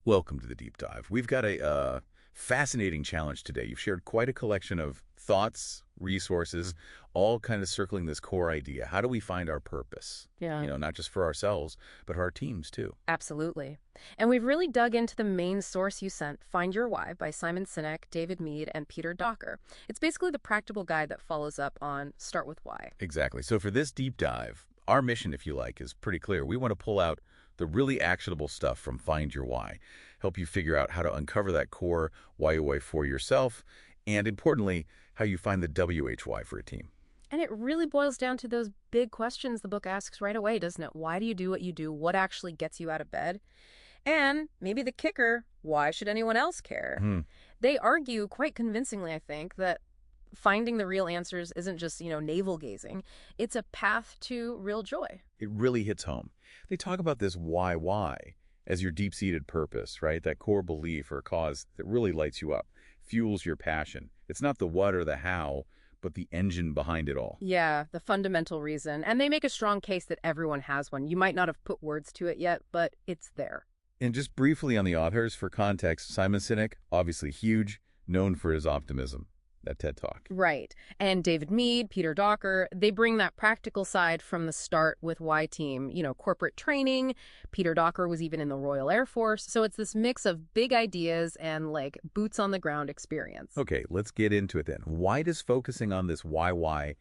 Welcome to the deep dive. We've got a fascinating challenge today. You've shared quite a collection of thoughts, resources, all kind of circling this core idea. How do we find our purpose? Yeah, Not just for ourselves, but for our teams too. absolutely. And we've really dug into the main source you sent, Find Your Why by Simon Sinek, David Mead, and Peter Docker. It's basically the practical guide that follows up on Start with Why. Exactly. So for this deep dive, our mission, if you like, is pretty clear. We want to pull out the really actionable stuff from Find Your Why, help you figure out how to uncover that core why for yourself, and importantly, how you find the WHY for a team. And it really boils down to those big questions the book asks right away, doesn't it? Why do you do what you do? What actually gets you out of bed? And maybe the kicker, why should anyone else care? They argue quite convincingly, I think, that finding the real answers isn't just, navel gazing. It's a path to real joy. It really hits home. They talk about this why as your deep-seated purpose, right? That core belief or cause that really lights you up, fuels your passion. It's not the what or the how, but the engine behind it all. Yeah, the fundamental reason. And they make a strong case that everyone has one. You might not have put words to it yet, but it's there. And just briefly on the authors, for context, Simon Sinek, obviously huge, known for his optimism. That TED Talk. Right. And David Mead, Peter Docker, they bring that practical side from the Start with Why team, corporate training. Peter Docker was even in the Royal Air Force. So it's this mix of big ideas and boots on the ground experience. Okay, let's get into it then. Why does focusing on this why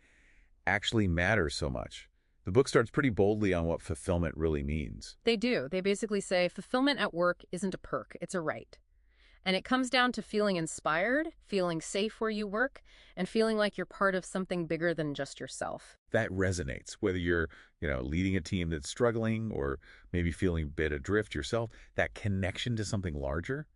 actually matter so much? The book starts pretty boldly on what fulfillment really means. They do. They basically say fulfillment at work isn't a perk, it's a right. And it comes down to feeling inspired, feeling safe where you work, and feeling like you're part of something bigger than just yourself. That resonates, whether you're, leading a team that's struggling or maybe feeling a bit adrift yourself. That connection to something larger,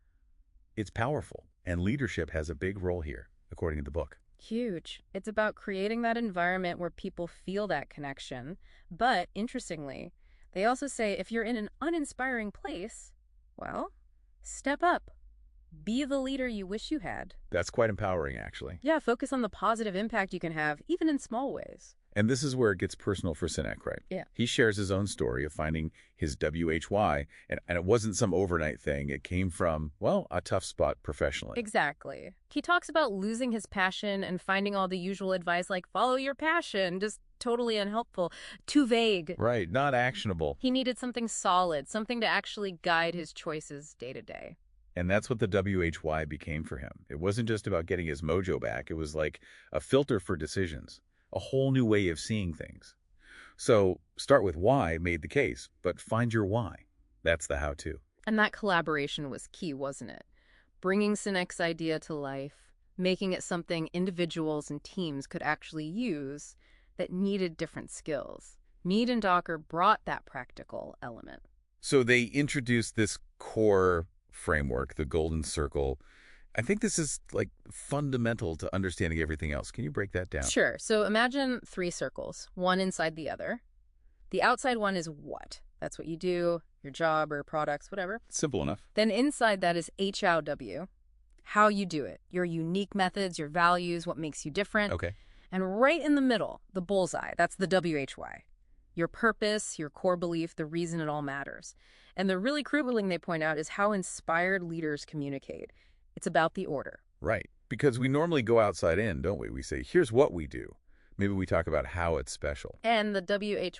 it's powerful. And leadership has a big role here, according to the book. Huge. It's about creating that environment where people feel that connection. But interestingly, they also say if you're in an uninspiring place, well, step up. Be the leader you wish you had. That's quite empowering, actually. Yeah, focus on the positive impact you can have, even in small ways. And this is where it gets personal for Sinek, right? Yeah. He shares his own story of finding his WHY, and it wasn't some overnight thing. It came from, a tough spot professionally. Exactly. He talks about losing his passion and finding all the usual advice like follow your passion, just totally unhelpful, too vague. Right, not actionable. He needed something solid, something to actually guide his choices day to day. And that's what the WHY became for him. It wasn't just about getting his mojo back. It was like a filter for decisions, a whole new way of seeing things. So Start with Why made the case, but find your why. That's the how-to. And that collaboration was key, wasn't it? Bringing Sinek's idea to life, making it something individuals and teams could actually use that needed different skills. Mead and Docker brought that practical element. So they introduced this core framework, the golden circle. I think this is fundamental to understanding everything else. Can you break that down? Sure. So imagine 3 circles, one inside the other. The outside one is what? That's what you do, your job or products, whatever. Simple enough. Then inside that is HOW, how you do it, your unique methods, your values, what makes you different. Okay. And right in the middle, the bullseye, that's the WHY. Your purpose, your core belief, the reason it all matters. And the really crucial thing they point out is how inspired leaders communicate. It's about the order. Right. Because we normally go outside in, don't we? We say, here's what we do. Maybe we talk about how it's special. And the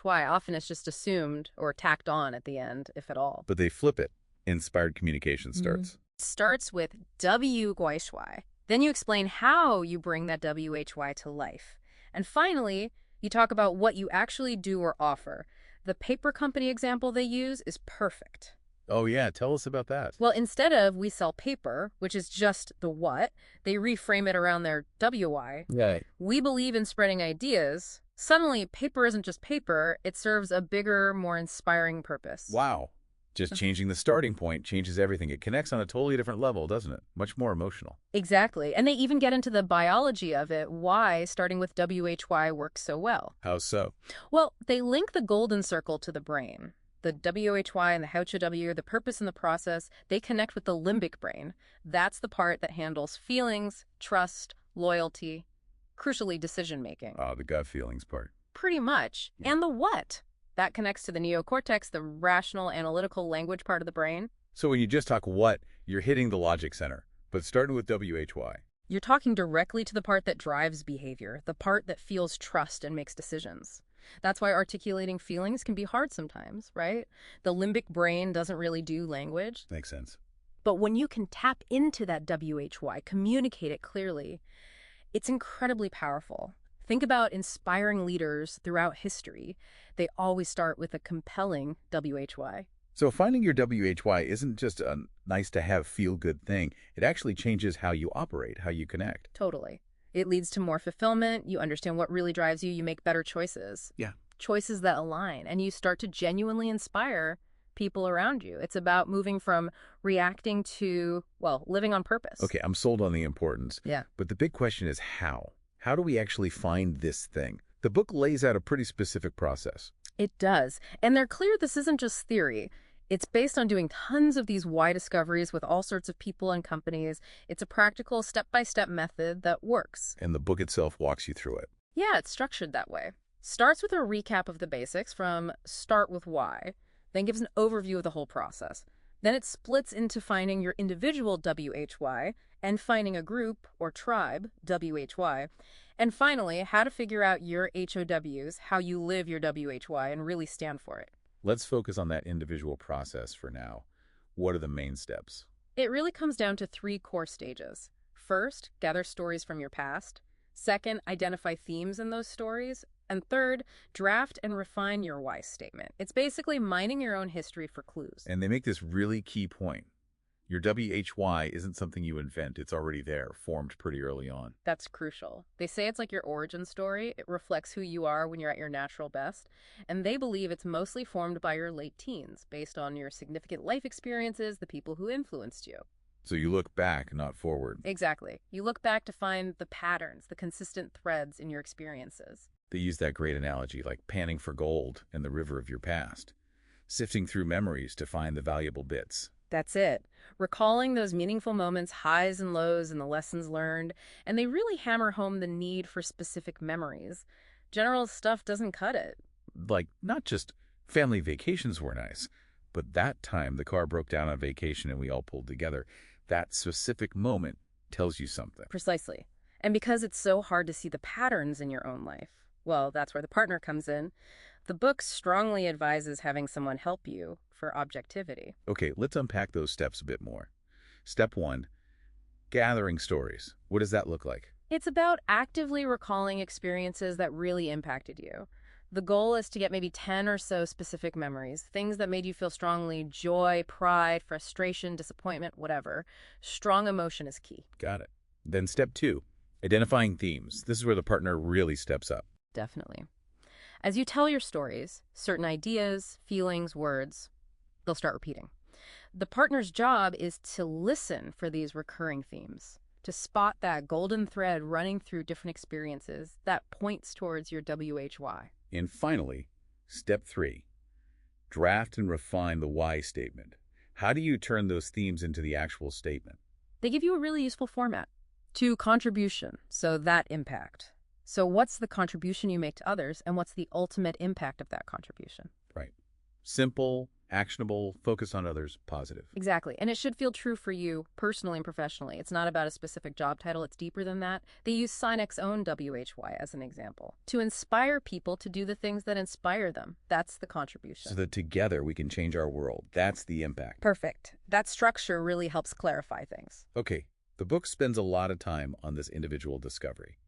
WHY often is just assumed or tacked on at the end, if at all. But they flip it. Inspired communication starts. Starts with WHY. Then you explain how you bring that WHY to life. And finally, you talk about what you actually do or offer. The paper company example they use is perfect. Oh, yeah. Tell us about that. Well, instead of we sell paper, which is just the what, they reframe it around their WY. Right. We believe in spreading ideas. Suddenly, paper isn't just paper. It serves a bigger, more inspiring purpose. Wow. Just changing the starting point changes everything. It connects on a totally different level, doesn't it? Much more emotional. Exactly. And they even get into the biology of it, why starting with WHY works so well. How so? Well, they link the golden circle to the brain. The WHY and the HOW, the purpose and the process, they connect with the limbic brain. That's the part that handles feelings, trust, loyalty, crucially decision-making. Oh, the gut feelings part. Pretty much. Yeah. And the what? That connects to the neocortex, the rational, analytical language part of the brain. So when you just talk what, you're hitting the logic center, but starting with WHY. You're talking directly to the part that drives behavior, the part that feels trust and makes decisions. That's why articulating feelings can be hard sometimes, right? The limbic brain doesn't really do language. Makes sense. But when you can tap into that WHY, communicate it clearly, it's incredibly powerful. Think about inspiring leaders throughout history. They always start with a compelling WHY. So finding your WHY isn't just a nice-to-have feel-good thing. It actually changes how you operate, how you connect. Totally. It leads to more fulfillment. You understand what really drives you. You make better choices. Yeah. Choices that align. And you start to genuinely inspire people around you. It's about moving from reacting to, well, living on purpose. Okay, I'm sold on the importance. Yeah. But the big question is how? How do we actually find this thing? The book lays out a pretty specific process. It does. And they're clear this isn't just theory. It's based on doing tons of these why discoveries with all sorts of people and companies. It's a practical step-by-step method that works. And the book itself walks you through it. Yeah, it's structured that way. Starts with a recap of the basics from start with why, then gives an overview of the whole process. Then it splits into finding your individual WHY and finding a group or tribe, WHY. And finally, how to figure out your HOWs, how you live your WHY and really stand for it. Let's focus on that individual process for now. What are the main steps? It really comes down to 3 core stages. First, gather stories from your past. Second, identify themes in those stories. And third, draft and refine your why statement. It's basically mining your own history for clues. And they make this really key point. Your WHY isn't something you invent. It's already there, formed pretty early on. That's crucial. They say it's like your origin story. It reflects who you are when you're at your natural best. And they believe it's mostly formed by your late teens, based on your significant life experiences, the people who influenced you. So you look back, not forward. Exactly. You look back to find the patterns, the consistent threads in your experiences. They use that great analogy, like panning for gold in the river of your past, sifting through memories to find the valuable bits. That's it. Recalling those meaningful moments, highs and lows, and the lessons learned, and they really hammer home the need for specific memories. General stuff doesn't cut it. Like, not just family vacations were nice, but that time the car broke down on vacation and we all pulled together. That specific moment tells you something. Precisely. And because it's so hard to see the patterns in your own life, well, that's where the partner comes in. The book strongly advises having someone help you for objectivity. Okay, let's unpack those steps a bit more. Step 1, gathering stories. What does that look like? It's about actively recalling experiences that really impacted you. The goal is to get maybe 10 or so specific memories, things that made you feel strongly: joy, pride, frustration, disappointment, whatever. Strong emotion is key. Got it. Then step 2, identifying themes. This is where the partner really steps up. Definitely. As you tell your stories, certain ideas, feelings, words, they'll start repeating. The partner's job is to listen for these recurring themes, to spot that golden thread running through different experiences that points towards your WHY. And finally, step 3, draft and refine the why statement. How do you turn those themes into the actual statement? They give you a really useful format. To contribution, so that impact. So what's the contribution you make to others, and what's the ultimate impact of that contribution? Right. Simple, actionable, focus on others, positive. Exactly. And it should feel true for you personally and professionally. It's not about a specific job title. It's deeper than that. They use Sinek's own WHY as an example. To inspire people to do the things that inspire them. That's the contribution. So that together we can change our world. That's the impact. Perfect. That structure really helps clarify things. Okay. The book spends a lot of time on this individual discovery.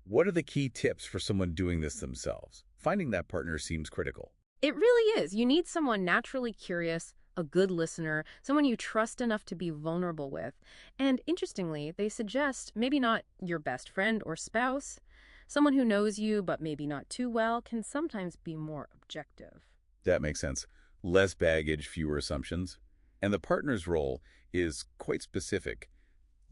What are the key tips for someone doing this themselves? Finding that partner seems critical. It really is. You need someone naturally curious, a good listener, someone you trust enough to be vulnerable with. And interestingly, they suggest maybe not your best friend or spouse. Someone who knows you, but maybe not too well, can sometimes be more objective. That makes sense. Less baggage, fewer assumptions. And the partner's role is quite specific.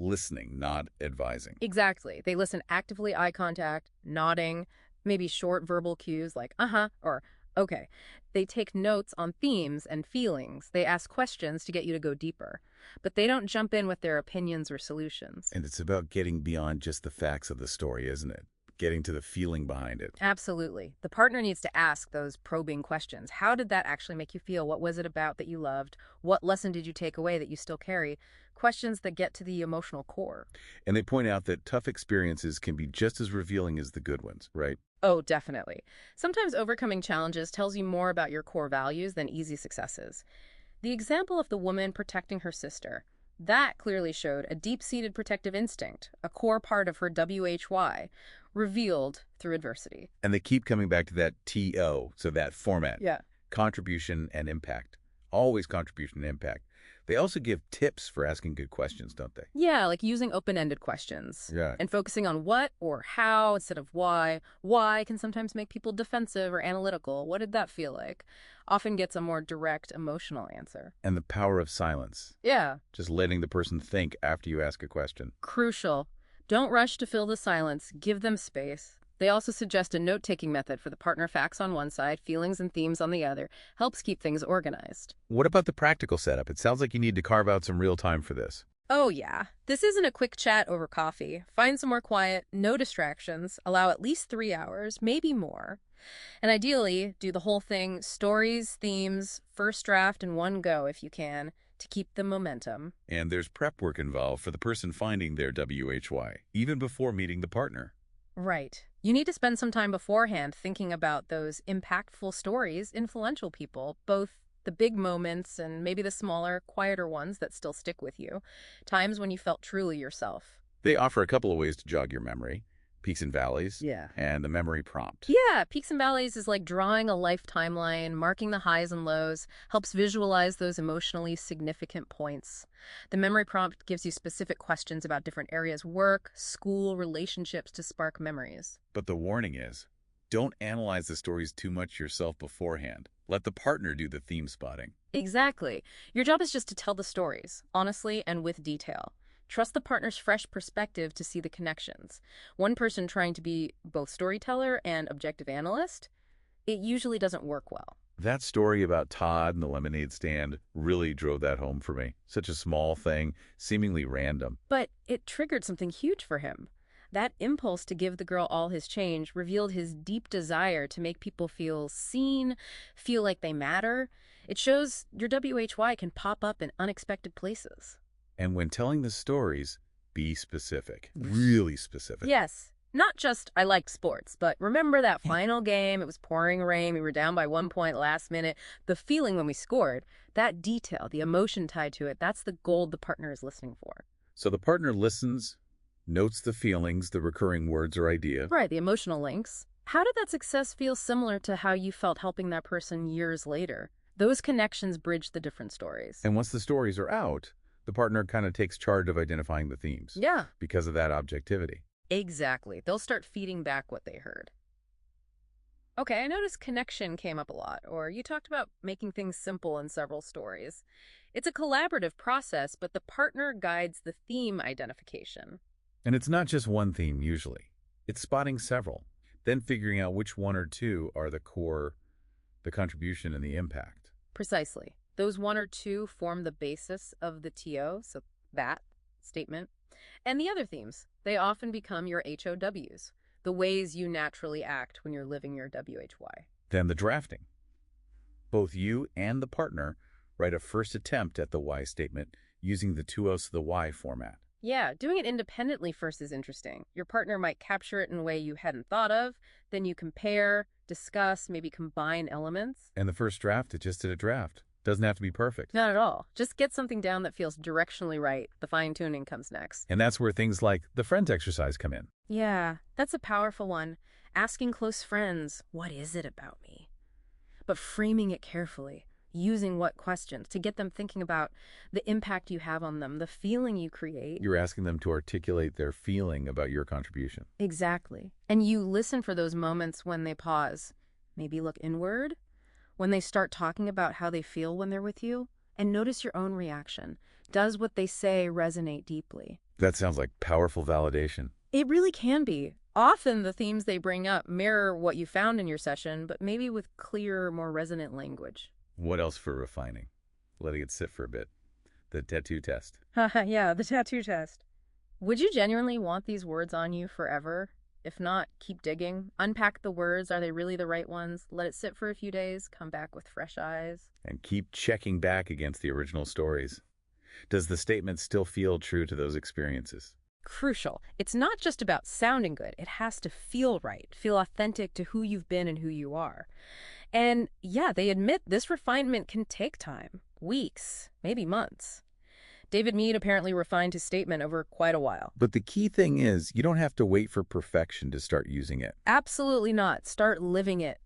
Listening, not advising. Exactly. They listen actively, eye contact, nodding, maybe short verbal cues like uh-huh or okay. They take notes on themes and feelings. They ask questions to get you to go deeper. But they don't jump in with their opinions or solutions. And it's about getting beyond just the facts of the story, isn't it? getting to the feeling behind it. Absolutely. The partner needs to ask those probing questions. How did that actually make you feel? What was it about that you loved? What lesson did you take away that you still carry? Questions that get to the emotional core. And they point out that tough experiences can be just as revealing as the good ones, right? Oh, definitely. Sometimes overcoming challenges tells you more about your core values than easy successes. The example of the woman protecting her sister, that clearly showed a deep-seated protective instinct, a core part of her WHY, revealed through adversity. And they keep coming back to that TO, so that format. Yeah. Contribution and impact. Always contribution and impact. They also give tips for asking good questions, don't they? Yeah, like using open-ended questions. Yeah. And focusing on what or how instead of why. Why can sometimes make people defensive or analytical. What did that feel like? Often gets a more direct, emotional answer. And the power of silence. Yeah. Just letting the person think after you ask a question. Crucial. Don't rush to fill the silence. Give them space. They also suggest a note-taking method for the partner, facts on one side, feelings and themes on the other. Helps keep things organized. What about the practical setup? It sounds like you need to carve out some real time for this. Oh, yeah. This isn't a quick chat over coffee. Find somewhere quiet, no distractions, allow at least 3 hours, maybe more. And ideally, do the whole thing, stories, themes, first draft in one go if you can, to keep the momentum. And there's prep work involved for the person finding their WHY, even before meeting the partner. Right. You need to spend some time beforehand thinking about those impactful stories, influential people, both the big moments and maybe the smaller, quieter ones that still stick with you, times when you felt truly yourself. They offer a couple of ways to jog your memory, peaks and valleys, Yeah. and the memory prompt. Yeah, peaks and valleys is like drawing a life timeline, marking the highs and lows, helps visualize those emotionally significant points. The memory prompt gives you specific questions about different areas, work, school, relationships to spark memories. But the warning is, don't analyze the stories too much yourself beforehand. Let the partner do the theme spotting. Exactly. Your job is just to tell the stories, honestly and with detail. Trust the partner's fresh perspective to see the connections. One person trying to be both storyteller and objective analyst, it usually doesn't work well. That story about Todd and the lemonade stand really drove that home for me. Such a small thing, seemingly random. But it triggered something huge for him. That impulse to give the girl all his change revealed his deep desire to make people feel seen, feel like they matter. It shows your WHY can pop up in unexpected places. And when telling the stories, be specific. Really specific. Yes. Not just, I liked sports, but remember that final game, it was pouring rain, we were down by 1 point last minute. The feeling when we scored, that detail, the emotion tied to it, that's the gold the partner is listening for. So the partner listens, notes the feelings, the recurring words or idea. Right, the emotional links. How did that success feel similar to how you felt helping that person years later? Those connections bridge the different stories. And once the stories are out, the partner kind of takes charge of identifying the themes. Yeah. Because of that objectivity. Exactly. They'll start feeding back what they heard. Okay, I noticed connection came up a lot, or you talked about making things simple in several stories. It's a collaborative process, but the partner guides the theme identification. And it's not just one theme, usually. It's spotting several, then figuring out which one or two are the core, the contribution, and the impact. Precisely. Those one or two form the basis of the TO, so that statement. And the other themes, they often become your HOWs, the ways you naturally act when you're living your WHY. Then the drafting. Both you and the partner write a first attempt at the why statement using the 2Os to the why format. Yeah, doing it independently first is interesting. Your partner might capture it in a way you hadn't thought of, then you compare, discuss, maybe combine elements. And the first draft is just a draft. Doesn't have to be perfect. Not at all. Just get something down that feels directionally right. The fine-tuning comes next. And that's where things like the friends exercise come in. Yeah, that's a powerful one. Asking close friends, what is it about me? But framing it carefully, using what questions to get them thinking about the impact you have on them, the feeling you create. You're asking them to articulate their feeling about your contribution. Exactly. And you listen for those moments when they pause, maybe look inward, when they start talking about how they feel when they're with you, and notice your own reaction. Does what they say resonate deeply? That sounds like powerful validation. It really can be. Often the themes they bring up mirror what you found in your session, but maybe with clearer, more resonant language. What else for refining? Letting it sit for a bit. The tattoo test. Yeah, the tattoo test. Would you genuinely want these words on you forever? If not, keep digging. Unpack the words. Are they really the right ones? Let it sit for a few days. Come back with fresh eyes. And keep checking back against the original stories. Does the statement still feel true to those experiences? Crucial. It's not just about sounding good. It has to feel right, feel authentic to who you've been and who you are. And yeah, they admit this refinement can take time, weeks, maybe months. David Mead apparently refined his statement over quite a while. But the key thing is, you don't have to wait for perfection to start using it. Absolutely not. Start living it.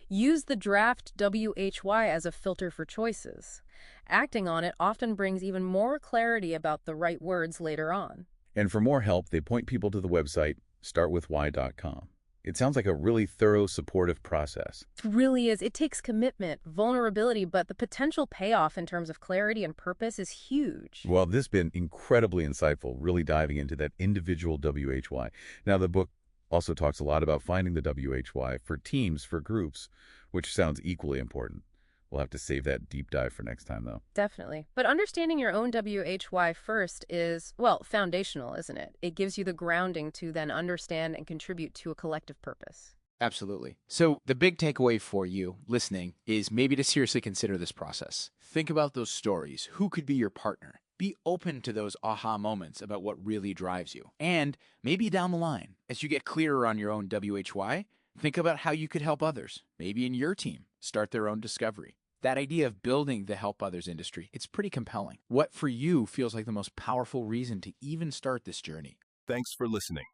Use the draft WHY as a filter for choices. Acting on it often brings even more clarity about the right words later on. And for more help, they point people to the website startwithwhy.com. It sounds like a really thorough, supportive process. It really is. It takes commitment, vulnerability, but the potential payoff in terms of clarity and purpose is huge. Well, this has been incredibly insightful, really diving into that individual WHY. Now, the book also talks a lot about finding the WHY for teams, for groups, which sounds equally important. We'll have to save that deep dive for next time, though. Definitely. But understanding your own WHY first is, well, foundational, isn't it? It gives you the grounding to then understand and contribute to a collective purpose. Absolutely. So the big takeaway for you listening is maybe to seriously consider this process. Think about those stories. Who could be your partner? Be open to those aha moments about what really drives you. And maybe down the line, as you get clearer on your own WHY, think about how you could help others. Maybe in your team, start their own discovery. That idea of building the help others industry, it's pretty compelling. What for you feels like the most powerful reason to even start this journey? Thanks for listening.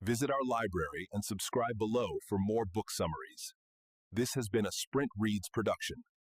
Visit our library and subscribe below for more book summaries. This has been a Sprint Reads production.